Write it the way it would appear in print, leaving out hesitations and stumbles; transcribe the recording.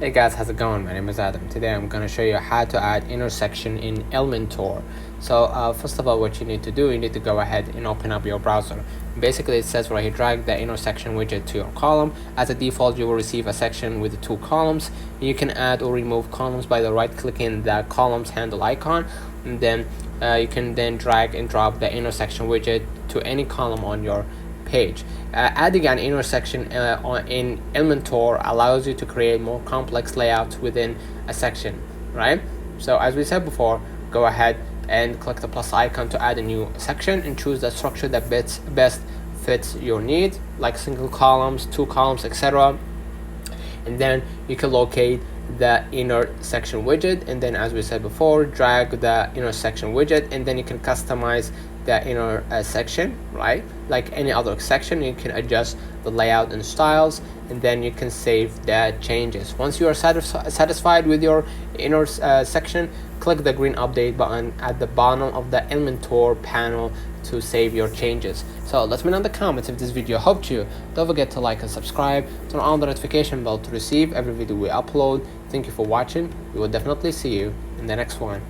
Hey guys, how's it going? My name is Adam. Today I'm going to show you how to add intersection in Elementor. So first of all, what you need to do, you need to go ahead and open up your browser. Basically, it says right here, drag the intersection widget to your column. As a default, you will receive a section with 2 columns. You can add or remove columns by right clicking the columns handle icon, and then you can then drag and drop the intersection widget to any column on your page. Adding an intersection in Elementor allows you to create more complex layouts within a section, right? So as we said before, go ahead and click the plus icon to add a new section and choose the structure that best fits your need, like single columns, 2 columns, etc. And then you can locate the intersection widget, and then as we said before, drag the intersection widget, and then you can customize the inner section, right? Like any other section, you can adjust the layout and styles, and then you can save the changes. Once you are satisfied with your inner section, click the green update button at the bottom of the Elementor panel to save your changes. So let me know in the comments if this video helped you. Don't forget to like and subscribe, turn on the notification bell to receive every video we upload. Thank you for watching. We will definitely see you in the next one.